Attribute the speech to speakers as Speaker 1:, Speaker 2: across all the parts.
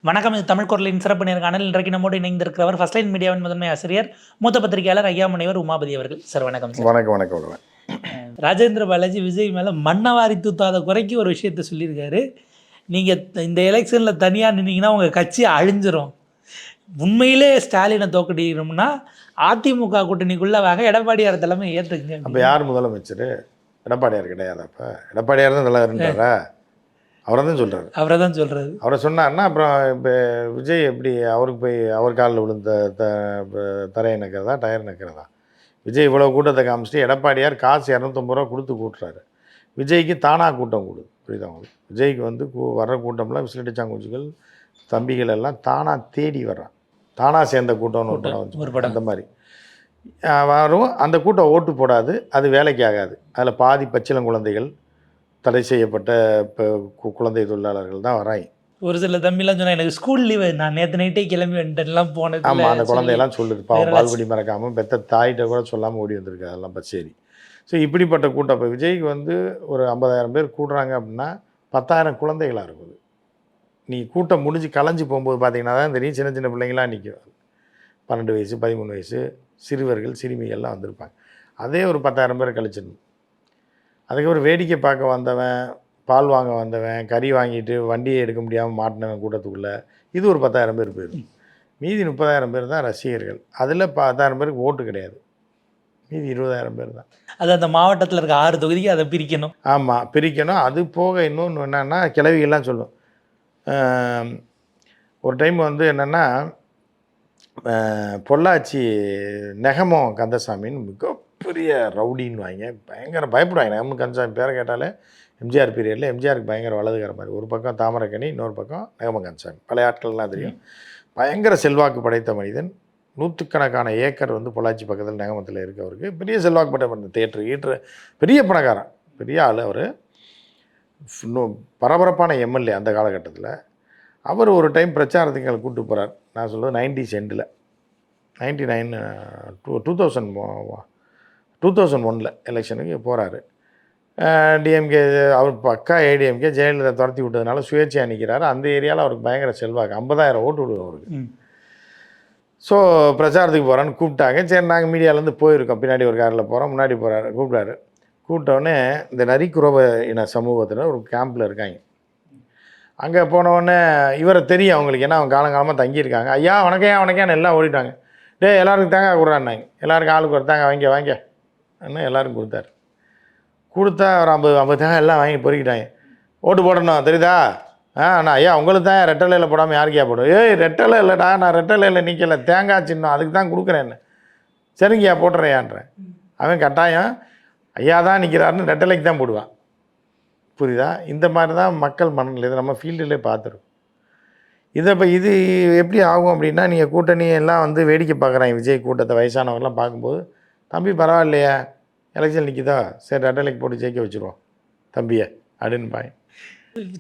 Speaker 1: வணக்கம். இது தமிழ் குரலின் சிறப்பு நேர்காணல். இன்றைக்கு நம்மோடு இணைந்திருக்கிறவர் ஃபர்ஸ்ட் லைன் மீடியாவின் முதன்மை ஆசிரியர், மூத்த பத்திரிகையாளர் ஐயா முனைவர் உமாபதி அவர்கள். சார் வணக்கம். சார்
Speaker 2: வணக்கம். வணக்கம்.
Speaker 1: ராஜேந்திர பாலாஜி விஜய் மேலே மண்ணவாரி தூத்தாத குறைக்கு ஒரு விஷயத்த சொல்லியிருக்காரு. நீங்கள் இந்த எலெக்ஷனில் தனியாக நின்னீங்கன்னா உங்கள் கட்சி அழிஞ்சிரும். உண்மையிலே ஸ்டாலினை தோக்கடிக்கணும்னா அதிமுக கூட்டணிக்குள்ளே வாங்க, எடப்பாடியார் தலைமை ஏற்றுக்குங்க.
Speaker 2: அப்போ யார் முதலமைச்சர்? எடப்பாடியார் கிடையாது. அப்போ எடப்பாடியார் தான் தலைவர்ன்றாரா? அவரை தான் சொல்கிறாரு. அவரை சொன்னார்னா அப்புறம் இப்போ விஜய் எப்படி அவருக்கு போய் அவர் காலில் விழுந்த தரையை நக்கிறதா டயர் நக்கிறதா? விஜய் இவ்வளோ கூட்டத்தை காமிச்சிட்டு எடப்பாடியார் காசு 250 ரூபா கொடுத்து கூட்டுறாரு. விஜய்க்கு தானாக கூட்டம் கூடுது. புரியுதா உங்களுக்கு? விஜய்க்கு வந்து வர்ற கூட்டம்லாம் விசிலடிச்சாங்குச்சிகள் தம்பிகள் எல்லாம் தானாக தேடி வர்றான். தானாக சேர்ந்த கூட்டம்னு ஒரு படம் அந்த மாதிரி வரும். அந்த கூட்டம் ஓட்டு போடாது, அது வேலைக்கு ஆகாது. அதில் பாதி பச்சிளங்குழந்தைகள், தடை செய்யப்பட்ட இப்போ குழந்தை தொழிலாளர்கள் தான் வராங்க.
Speaker 1: ஒரு சில தம்பிலாம் சொன்னால் எனக்கு ஸ்கூல் லீவு, நான் நேற்று நைட்டே கிளம்பி வந்துட்டேன்லாம் போனது.
Speaker 2: ஆமாம், அந்த குழந்தையெல்லாம் சொல்லுது. பால்குடி மறக்காமல் பெற்ற தாயிட்ட கூட சொல்லாமல் ஓடி வந்திருக்கு. அதெல்லாம் பச்சேரி. ஸோ இப்படிப்பட்ட கூட்டம் இப்போ விஜய்க்கு வந்து ஒரு 50,000 பேர் கூடுறாங்க அப்படின்னா 10,000 குழந்தைகளாக இருக்குது. நீ கூட்டம் முடிஞ்சு கலைஞ்சி போகும்போது பார்த்தீங்கன்னா தான் தெரியும், சின்ன சின்ன பிள்ளைங்களாம் நிற்கும். 12 வயசு 13 வயசு சிறுவர்கள் சிறுமிகள்லாம் வந்திருப்பாங்க. அதே ஒரு 10,000 பேர் கழிச்சிடணும். அதுக்கப்புறம் வேடிக்கை பார்க்க வந்தவன், பால் வாங்க வந்தவன், கறி வாங்கிட்டு வண்டியை எடுக்க முடியாமல் மாட்டினவன் கூட்டத்துக்குள்ளே, இது ஒரு 10,000 பேர் போயிடும். மீதி 30,000 பேர் தான் ரசிகர்கள். அதில் 10,000 பேருக்கு ஓட்டு கிடையாது. மீதி 20,000 பேர் தான்.
Speaker 1: அது அந்த மாவட்டத்தில் இருக்க 6 தொகுதிக்கு அதை பிரிக்கணும்.
Speaker 2: ஆமாம், பிரிக்கணும். அது போக இன்னொன்று என்னென்னா, கிளவிகள்லாம் சொல்லும். ஒரு டைம் வந்து என்னென்னா, பொள்ளாச்சி நெகமம் கந்தசாமின்னு மிகப்பெரிய ரவுடின்னு வாங்க, பயங்கர பயப்படுவாங்க. நெகமம் கந்தசாமி பேரை கேட்டாலே எம்ஜிஆர் பீரியடில் எம்ஜிஆருக்கு பயங்கர வலதுகிற மாதிரி. ஒரு பக்கம் தாமரைக்கணி, இன்னொரு பக்கம் நெகமம் கந்தசாமி. பழைய ஆட்கள்லாம் தெரியும். பயங்கர செல்வாக்கு படைத்த மனிதன். 100கணக்கான ஏக்கர் வந்து பொள்ளாச்சி பக்கத்தில் நெகமத்தில் இருக்கவருக்கு பெரிய செல்வாக்கு படைத்த தேட்டரு பெரிய பணக்காரன், பெரிய ஆள். அவர் இன்னும் பரபரப்பான எம்எல்ஏ அந்த காலகட்டத்தில். அவர் ஒரு டைம் பிரச்சாரத்துக்கு எங்களை கூப்பிட்டு போகிறார். நான் சொல்கிறது 90s எண்டில், 99 2001 எலெக்ஷனுக்கு போகிறாரு. டிஎம்கே அவர் பக்கா ஏடிஎம்கே, ஜெயலலிதா துரத்தி விட்டதுனால சுயேட்சையாக நிற்கிறாரு. அந்த ஏரியாவில் அவருக்கு பயங்கர செல்வாக்கு, 50,000 ஓட்டு விடுவோம் அவருக்கு. ஸோ பிரச்சாரத்துக்கு போகிறான்னு கூப்பிட்டாங்க. சரி, நாங்கள் மீடியாவிலேருந்து போயிருக்கோம். பின்னாடி ஒரு காரில் போகிறோம், முன்னாடி போகிறாரு. கூப்பிட்டோடனே இந்த நரிக்குறவ இன சமூகத்தில் ஒரு கேம்பில் இருக்காங்க. அங்கே போனவுடனே இவரை தெரியும் அவங்களுக்கு, ஏன்னா அவங்க காலங்காலமாக தங்கியிருக்காங்க. ஐயா வணக்கம் எல்லாம் ஓடிட்டாங்க. எல்லாருக்கும் தேங்காய் கொடுறான்னாங்க. எல்லாருக்கும் ஆளுக்கு ஒரு தேங்காய் வாங்க என்ன எல்லாருக்கும் கொடுத்தாரு. கொடுத்தா ஒரு 50 தேங்காய் எல்லாம் வாங்கி பொறுக்கிட்டாங்க. ஓட்டு போடணும் தெரியுதா? நான் ஐயா உங்களுக்கு தான் ரெட்டலையில் போடாமல் யாருக்கையா போடும்? ரெட்டலை இல்லைடா, நான் ரெட்டலையில் நிற்கலை, தேங்காய் சின்னம் அதுக்கு தான் கொடுக்குறேன்னு. சரிங்கய்யா போட்டுறேயான்றேன். அவன் கட்டாயம் ஐயா தான் நிற்கிறாருன்னு ரெட்டலைக்கு தான் போடுவான். புரியுதா? இந்த மாதிரி தான் மக்கள் மனநிலை. இதை நம்ம ஃபீல்டிலே பார்த்துருக்கோம். இது எப்படி ஆகும் அப்படின்னா, நீங்கள் கூட்டணி எல்லாம் வந்து வேடிக்கை பார்க்குறாங்க. விஜய் கூட்டத்தை வயசானவங்கலாம் பார்க்கும்போது, தம்பி பரவாயில்லையா, எலெக்ஷன் நிற்கிதா, சரி ரெட்டலைக்கு போட்டு ஜெயிக்க வச்சுருவோம் தம்பியை அப்படின்னு பாய்.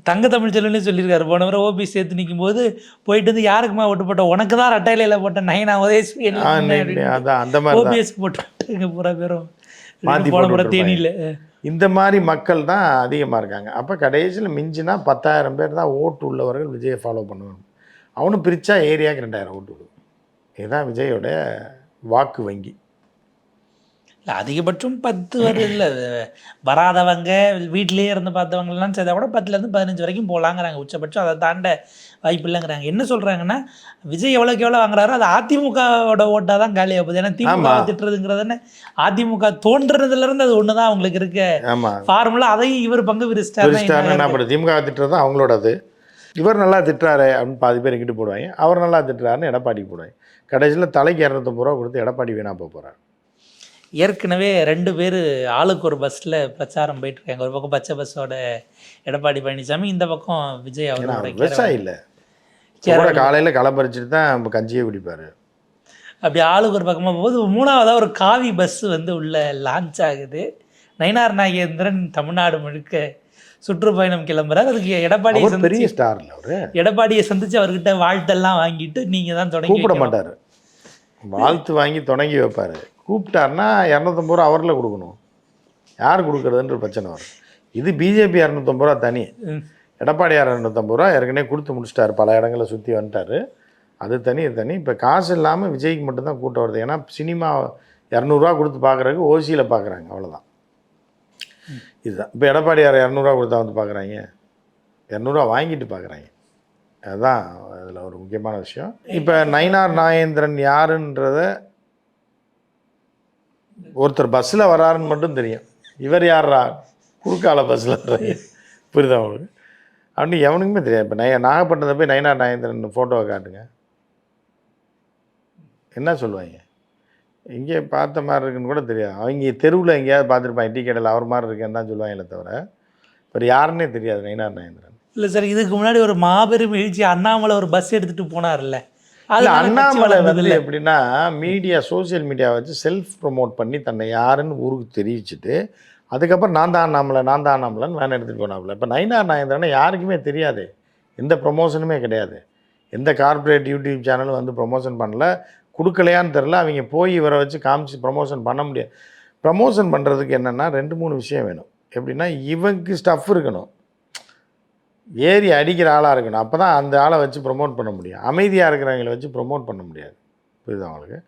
Speaker 1: தங்க தமிழ் செல்வனே சொல்லியிருக்காரு. போன முறை ஓபி சேர்த்து நிற்கும் போது போயிட்டு வந்து யாருக்குமா ஓட்டு போட்ட, உனக்கு தான் ரெட்டையில போட்ட நைனா ஓபிஎஸ்க்கு போட்டு பூரா பேரும் போன முறை தேனியில்.
Speaker 2: இந்த மாதிரி மக்கள் தான் அதிகமாக இருக்காங்க. அப்போ கடைசியில் மிஞ்சினா 10,000 பேர் தான் ஓட்டு உள்ளவர்கள் விஜயை ஃபாலோ பண்ணுவாங்க. அவனும் பிரித்தா ஏரியாவுக்கு 2,000 ஓட்டு விடுவோம். இதுதான் விஜயோட வாக்கு வங்கி.
Speaker 1: இல்லை, அதிகபட்சம் 10 வருது. இல்லை, வராதவங்க வீட்டிலேயே இருந்து பார்த்தவங்கலாம் சேர்த்தா கூட 10லேருந்து 15 வரைக்கும் போகலாங்கிறாங்க. உச்சபட்சம் அதை தாண்ட வாய்ப்பு இல்லைங்கிறாங்க. என்ன சொல்கிறாங்கன்னா, விஜய் எவ்வளோக்கு எவ்வளோ வாங்குறாரோ அது அதிமுகவோட ஓட்டாக தான் காலியாக போகுது. ஏன்னா திமுக திட்டுறதுங்கிறதுன்னு அதிமுக தோன்றதுலேருந்து அது ஒன்று தான் அவங்களுக்கு இருக்க ஃபார்முலா. அதையும் இவர் பங்கு விரிச்சிட்டாரு.
Speaker 2: திமுக திட்டுறது அவங்களோட அது. இவர் நல்லா திட்டுறாரு அப்படின்னு பாதி பேர் எங்கிட்டு போடுவாங்க. அவர் நல்லா திட்டுறாருன்னு எடப்பாடிக்கு போடுவாங்க. கடைசியில் தலைக்கு 250 ரூபா கொடுத்து எடப்பாடி வீணாக போகிறார்.
Speaker 1: ஏற்கனவே 2 பேர் ஆளுக்கு ஒரு பஸ்ஸில் பிரச்சாரம் போயிட்டுருக்காங்க. ஒரு பக்கம் பச்சை பஸ்ஸோட எடப்பாடி பழனிசாமி, இந்த பக்கம் விஜய் அவரோட.
Speaker 2: விவசாயம் இல்லை, காலையில் களப்பறிச்சிட்டு தான் கஞ்சியே குடிப்பார்.
Speaker 1: அப்படி ஆளுக்கு ஒரு பக்கமாக போகும்போது 3வதாக ஒரு காவி பஸ் வந்து உள்ள லான்ச் ஆகுது. நயினார் நாகேந்திரன் தமிழ்நாடு முழுக்க சுற்றுப்பயணம் கிளம்புறாரு. அதுக்கு எடப்பாடியை சந்திச்சு அவர்கிட்ட வாழ்த்தெல்லாம் வாங்கிட்டு நீங்கள் தான் தொடங்கி
Speaker 2: கூப்பிட மாட்டார், வாழ்த்து வாங்கி தொடங்கி வைப்பார். கூப்பிட்டாருன்னா 250 ரூபா அவரில் கொடுக்கணும். யார் கொடுக்குறதுன்ற பிரச்சனை வரும். இது பிஜேபி 250 ரூபா தனி. எடப்பாடியார் 250 ரூபா ஏற்கனவே கொடுத்து முடிச்சிட்டாரு, பல இடங்களை சுற்றி வந்துட்டார். அது தனி இது தனி. இப்போ காசு இல்லாமல் விஜய்க்கு மட்டும்தான் கூட்டம் வருது. ஏன்னா சினிமா 200 கொடுத்து பார்க்குறதுக்கு ஓசியில் பார்க்குறாங்க, அவ்வளோதான். இதுதான் இப்போ எடப்பாடியார் 200 கொடுத்தா வந்து பார்க்குறாங்க, 200 வாங்கிட்டு பார்க்குறாங்க. அதுதான் அதில் ஒரு முக்கியமான விஷயம். இப்போ நயினார் நாகேந்திரன் யாருன்றத ஒருத்தர் பஸ்ஸில் வராருன்னு மட்டும் தெரியும். இவர் யாரா குறுக்கால பஸ்ஸில் வர்றாரு, புரியுதா உங்களுக்கு? அப்படின்னு எவனுக்குமே தெரியாது. இப்போ நாகப்பட்டினத்தை போய் நயினார் நாகேந்திரன் ஃபோட்டோவை காட்டுங்க, என்ன சொல்லுவாங்க? இங்கே பார்த்த மாதிரி இருக்குன்னு கூட தெரியாது. அவங்க தெருவில் எங்கேயாவது பார்த்துருப்பாங்க, டீ கடையில் அவர் மாதிரி இருக்கேன்னு தான் சொல்லுவாங்களே தவிர இப்போ யாருன்னே தெரியாது நயினார் நாகேந்திரன்.
Speaker 1: இல்லை சார், இதுக்கு முன்னாடி ஒரு மாபெரும் எழுச்சி அண்ணாமலை ஒரு பஸ் எடுத்துகிட்டு போனார்ல,
Speaker 2: அது அண்ணாமலை வந்து எப்படின்னா மீடியா, சோசியல் மீடியா வச்சு செல்ஃப் ப்ரொமோட் பண்ணி தன்னை யாருன்னு ஊருக்கு தெரிவிச்சுட்டு அதுக்கப்புறம் நான் தான் அண்ணாமலைன்னு வேன் எடுத்துகிட்டு போனாப்புல. இப்போ நயினார் நாகேந்திரனை யாருக்குமே தெரியாது, எந்த ப்ரொமோஷனுமே கிடையாது, எந்த கார்ப்பரேட் யூடியூப் சேனலும் வந்து ப்ரொமோஷன் பண்ணல, கொடுக்கலையான்னு தெரில. அவங்க போய் இவரை வச்சு காமிச்சு ப்ரமோஷன் பண்ண முடியாது. ப்ரமோஷன் பண்ணுறதுக்கு என்னென்னா 2-3 விஷயம் வேணும். எப்படின்னா இவங்களுக்கு ஸ்டஃப் இருக்கணும், ஏறி அடிக்கிற ஆளாக இருக்கணும், அப்போ தான் அந்த ஆளை வச்சு ப்ரொமோட் பண்ண முடியும். அமைதியாக இருக்கிறவங்களை வச்சு ப்ரொமோட் பண்ண முடியாது, புரியுது அவங்களுக்கு?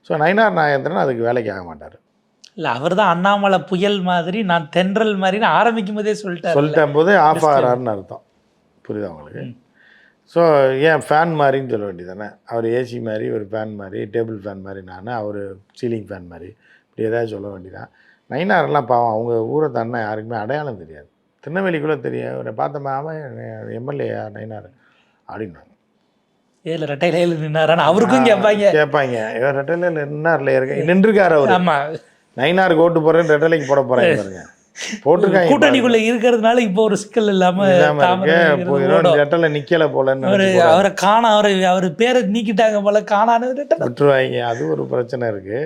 Speaker 2: ஸோ நயினார் நாகேந்திரன் அதுக்கு வேலைக்கு ஆக மாட்டார்.
Speaker 1: இல்லை, அவர் தான் அண்ணாமலை புயல் மாதிரி, நான் தென்றல் மாதிரின்னு ஆரம்பிக்கும் போதே
Speaker 2: சொல்லிட்டேன் போதே ஆஃப் ஆகிறாருன்னு அர்த்தம், புரியுது அவங்களுக்கு? ஸோ ஏன் ஃபேன் மாதிரின்னு சொல்ல வேண்டியதானே? அவர் ஏசி மாதிரி, ஒரு ஃபேன் மாதிரி, டேபிள் ஃபேன் மாதிரி, நான் அவர் சீலிங் ஃபேன் மாதிரி, இப்படி ஏதாவது சொல்ல வேண்டியதான். நயினாரெல்லாம் பாவம், அவங்க ஊரை தானே யாருக்குமே அடையாளம் தெரியாது. திருநெல்வேலிக்குள்ளே தெரியும், அவரை பார்த்தோமா அவன் எம்எல்ஏயா நயினார் அப்படின்னாங்க.
Speaker 1: ஏழு ரெட்டையில நின்னாரான்னு அவருக்கும்
Speaker 2: கேட்பாங்க, இவர் ரெட்டையில நின்னார்ல நின்றுருக்காரு அவர்.
Speaker 1: ஆமாம்,
Speaker 2: நயினாருக்கு ஓட்டு போடுறேன்னு ரெட்டலைக்கு போட போகிறாங்க பாருங்க, போட்டிருக்காங்க.
Speaker 1: கூட்டணிக்குள்ள இருக்கிறதுனால இப்போ ஒரு சிக்கல் இல்லாம
Speaker 2: ரெட்டலை நிக்கல போலன்னு
Speaker 1: அவரை காணா, அவர் பேரை நீக்கிட்டாங்க போல, காணான்னு
Speaker 2: விட்டுருவாங்க. அது ஒரு பிரச்சனை இருக்கு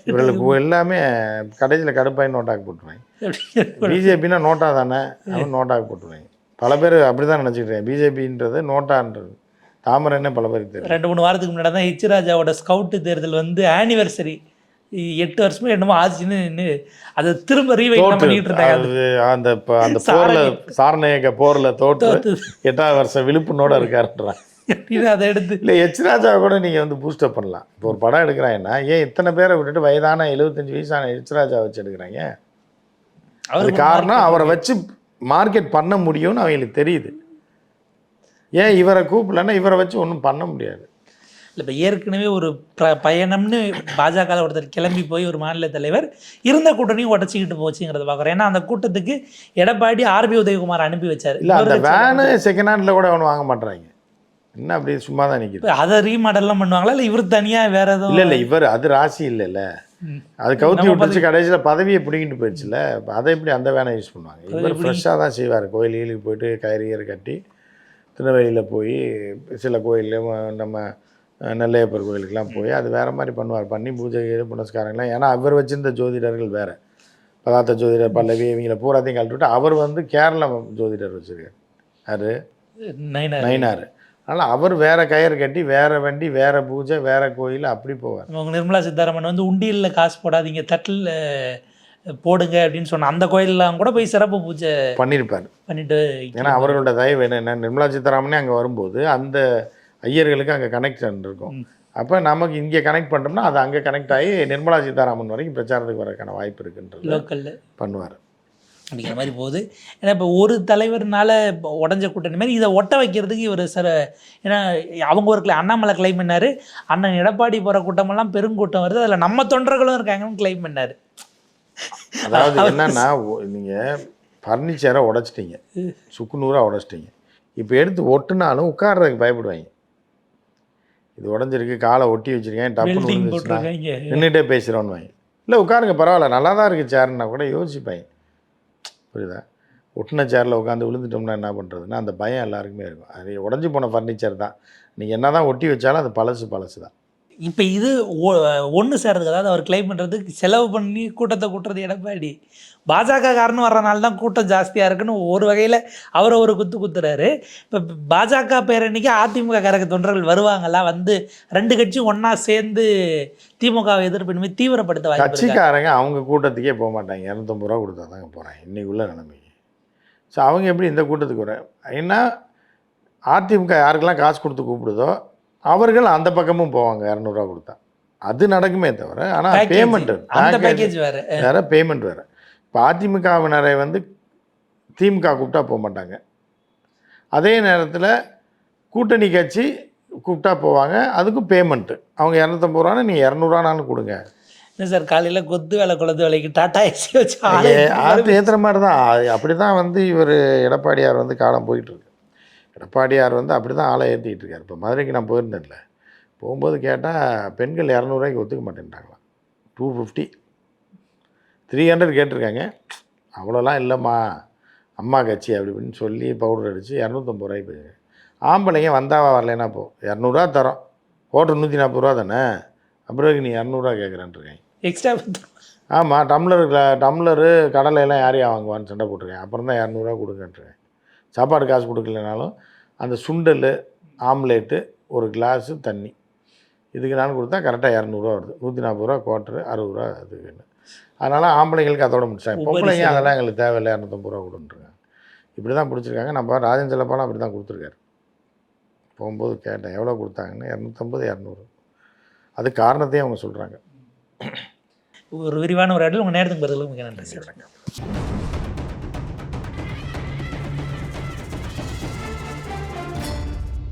Speaker 2: இவர்களுக்கு. எல்லாமே கடைசியில் கடுப்பாய் நோட்டாக்கு போட்டுருவாங்க. பிஜேபின்னா நோட்டா தானே, அவன் நோட்டாக்கு போட்டுருவாங்க. பல பேர் அப்படிதான் நினைச்சுக்கிறேன், பிஜேபின்றது நோட்டான்றது தாமரைன்னே பல பேருக்கு தெரியும்.
Speaker 1: 2-3 வாரத்துக்கு முன்னாடி தான் ஹெச் ராஜாவோட ஸ்கவுட்டு தேர்தல் வந்து ஆனிவர்சரி 8 வருஷமா என்னமோ ஆச்சுன்னு அதை திரும்ப ரீவைண்ட் பண்ணிட்டு இருந்தாங்க.
Speaker 2: அந்த போரில் சாரநாயக போரில் தோற்று 8ஆவது வருஷம் விழுப்புணோட இருக்காருன்றான்.
Speaker 1: அதை எடுத்து
Speaker 2: இல்லை, ஹெச் ராஜாவை கூட நீங்கள் வந்து பூஸ்டப் பண்ணலாம். இப்போ ஒரு படம் எடுக்கிறாங்கன்னா ஏன் இத்தனை பேரை விட்டுட்டு வயதான 75 வயசான ஹெச் ராஜா வச்சு எடுக்கிறாங்க? அது காரணம் அவரை வச்சு மார்க்கெட் பண்ண முடியும்னு அவங்களுக்கு தெரியுது. ஏன் இவரை கூப்பிடலன்னா இவரை வச்சு ஒன்றும் பண்ண முடியாது.
Speaker 1: இல்லை, இப்போ ஏற்கனவே ஒரு பயணம்னு பாஜக ஒருத்தர் கிளம்பி போய் ஒரு மாநில தலைவர் இருந்த கூட்டணியும் உடச்சிக்கிட்டு போச்சுங்கிறத பார்க்குறோம். ஏன்னா அந்த கூட்டத்துக்கு எடப்பாடி ஆர்பி உதயகுமார் அனுப்பி வச்சார்.
Speaker 2: இல்லை, அந்த வேனு செகண்ட் ஹேண்டில் கூட அவனு வாங்க மாட்டுறாங்க. என்ன அப்படி சும்மா தான் நிற்கிது.
Speaker 1: அதை ரீமாடல்லாம் பண்ணுவாங்களா, இல்லை இவர் தனியாக வேறு எதுவும்?
Speaker 2: இல்லை, இவர் அது ராசி இல்லைல்ல, அது கவுத்தி விட்டுச்சு, கடைசியில் பதவியை பிடிங்கிட்டு போயிடுச்சுல. அதை எப்படி அந்த வேனை யூஸ் பண்ணுவாங்க? இவர் ஃப்ரெஷ்ஷாக தான் செய்வார். கோயிலுக்கு போயிட்டு கயிறு கட்டி திருநெல்வேலியில் போய் சில கோயிலையும் நம்ம நெல்லையப்பர் கோயிலுக்கெலாம் போய் அது வேறு மாதிரி பண்ணுவார். பண்ணி பூஜை புனஸ்காரங்களாம். ஏன்னா அவர் வச்சிருந்த ஜோதிடர்கள் வேறு, பதார்த்த ஜோதிடர் பல்லவி இவங்களை பூராத்தையும் கழட்டுவிட்டு அவர் வந்து கேரள ஜோதிடர் வச்சுருக்கார், அது நயினார். அதனால் அவர் வேறு கயிறு கட்டி வேறு வண்டி வேறு பூஜை வேறு கோயில் அப்படி போவார்.
Speaker 1: அவங்க நிர்மலா சீதாராமன் வந்து உண்டியலில் காசு போடாதீங்க, தட்டில் போடுங்க அப்படின்னு சொன்ன அந்த கோயிலெலாம் கூட போய் சிறப்பு பூஜை பண்ணிட்டு.
Speaker 2: ஏன்னா அவர்களோட தயவு என்ன, நிர்மலா சீதாராமனே அங்கே வரும்போது அந்த ஐயர்களுக்கு அங்கே கனெக்ஷன் இருக்கும். அப்போ நமக்கு இங்கே கனெக்ட் பண்ணுறோம்னா அது அங்கே கனெக்ட் ஆகி நிர்மலா சீதாராமன் வரைக்கும் பிரச்சாரத்துக்கு வரக்கான வாய்ப்பு இருக்குன்றது
Speaker 1: லோக்கலில்
Speaker 2: பண்ணுவார்
Speaker 1: அப்படிங்கிற மாதிரி போகுது. ஏன்னா இப்போ ஒரு தலைவர்னால உடஞ்ச கூட்டணி மாதிரி இதை ஒட்ட வைக்கிறதுக்கு இவர் ஏன்னா அவங்க ஒரு அண்ணாமலை கிளைம் பண்ணார், அண்ணன் எடப்பாடி போகிற கூட்டமெல்லாம் பெருங்கூட்டம் வருது, அதில் நம்ம தொண்டர்களும் இருக்காங்கன்னு கிளைம் பண்ணார்.
Speaker 2: அதாவது என்னன்னா, நீங்கள் ஃபர்னிச்சரை உடைச்சிட்டிங்க, சுக்குநூறாக உடைச்சிட்டிங்க, இப்போ எடுத்து ஒட்டுனாலும் உட்கார்றதுக்கு பயப்படுவாங்க. இது உடஞ்சிருக்கு, காலை ஒட்டி வச்சுருக்கேன், டப்புன்னு நின்றுட்டே பேசுகிறோன்னு வாங்க. இல்லை உட்காருங்க பரவாயில்ல, நல்லா தான் இருக்குது சேர்னா கூட யோசிப்பாங்க, புரியுதா? ஒட்டின சேரில் உட்காந்து விழுந்துட்டோம்னா என்ன பண்ணுறதுன்னா அந்த பயம் எல்லாருக்குமே இருக்கும். அது உடஞ்சி போன ஃபர்னிச்சர் தான், நீங்கள் என்ன தான் ஒட்டி வச்சாலும் அது பழசு தான்.
Speaker 1: இப்போ இது ஒன்று சேர்றதுக்கு, அதாவது அவர் கிளைம் பண்ணுறதுக்கு செலவு பண்ணி கூட்டத்தை கூட்டுறது எடப்பாடி, பாஜக காரணம் வர்றனால தான் கூட்டம் ஜாஸ்தியாக இருக்குன்னு ஒரு வகையில் அவரை ஒரு குத்துறாரு. இப்போ பாஜக பேரணிக்கு அதிமுக காரக தொண்டர்கள் வருவாங்களா, வந்து ரெண்டு கட்சியும் ஒன்றா சேர்ந்து திமுகவை எதிர்ப்பு தீவிரப்படுத்த வாய்ப்பு?
Speaker 2: கட்சிக்காரங்க அவங்க கூட்டத்துக்கே போக மாட்டாங்க, 250 ரூபா கொடுத்தா தாங்க போகிறாங்க இன்றைக்குள்ள நிலைமைக்கு. ஸோ அவங்க எப்படி இந்த கூட்டத்துக்கு வர ஏன்னா அதிமுக யாருக்கெல்லாம் காசு கொடுத்து கூப்பிடுதோ அவர்கள் அந்த பக்கமும் போவாங்க 200 கொடுத்தா. அது நடக்குமே தவிர ஆனால் பேமெண்ட்டு
Speaker 1: பேக்கேஜ்
Speaker 2: வேறு பேமெண்ட் வேறு. இப்போ அதிமுகவினரை வந்து திமுக கூப்பிட்டா போக மாட்டாங்க. அதே நேரத்தில் கூட்டணி கட்சி கூப்பிட்டா போவாங்க, அதுக்கும் பேமெண்ட்டு. அவங்க 250 ரூபானா நீ 200 கொடுங்க.
Speaker 1: இல்லை சார், காலையில் கொத்து வேலை குளத்து வேலைக்கு டாட்டா ஏசி வச்சு
Speaker 2: ஆற்று ஏற்றுற மாதிரி தான். அப்படி தான் வந்து இவர் எடப்பாடியார் வந்து காலம் போயிட்டுருக்கு. எடப்பாடியார் வந்து அப்படி தான் ஆளை ஏற்றிக்கிட்டு இருக்கார். இப்போ மதுரைக்கு நான் போயிருந்தேன்ல, போகும்போது கேட்டால் பெண்கள் 200 ஒத்துக்க மாட்டேன்ட்டாங்களாம். 250 300 கேட்டிருக்காங்க. அவ்வளோலாம் இல்லைம்மா, அம்மா கட்சி அப்படி இப்படின்னு சொல்லி பவுடர் அடித்து 250 போய் ஆம்பளைங்க வந்தாவா வரலைன்னா போ 200 தரோம், ஹோட்டல் 140 தானே, அப்புறம் நீ 200 கேட்குறேன்ருக்கேன்
Speaker 1: எக்ஸ்ட்ரா.
Speaker 2: ஆமாம், டம்ளரு கடலையெல்லாம் யாரையும் வாங்குவான்னு சண்டை போட்டிருக்கேன். அப்புறம் தான் 200 கொடுங்கன்ட்டுருக்கேன். சாப்பாடு காசு கொடுக்கலனாலும் அந்த சுண்டல், ஆம்லேட்டு, ஒரு கிளாஸு தண்ணி, இதுக்கு நான் கொடுத்தா கரெக்டாக 200 வருது. 140 குவார்ட்ரு, 60 அதுக்குன்னு. அதனால் ஆம்பளைங்களுக்கு அதோட முடிச்சாங்க. பொம்பளைங்க அதெல்லாம் எங்களுக்கு தேவையில்லை, 250 கொடுன்ட்டுருக்காங்க. இப்படி தான் பிடிச்சிருக்காங்க. நம்ம ராஜன் செல்லப்பாலாம் அப்படி தான் கொடுத்துருக்காரு. போகும்போது கேட்டேன் எவ்வளோ கொடுத்தாங்கன்னு. 250 200. அது காரணத்தையும் அவங்க சொல்கிறாங்க.
Speaker 1: ஒரு விரிவான ஒரு இடத்துல உங்கள் நேரத்துக்கு பதிலுக்கு மிக நன்றி சார்.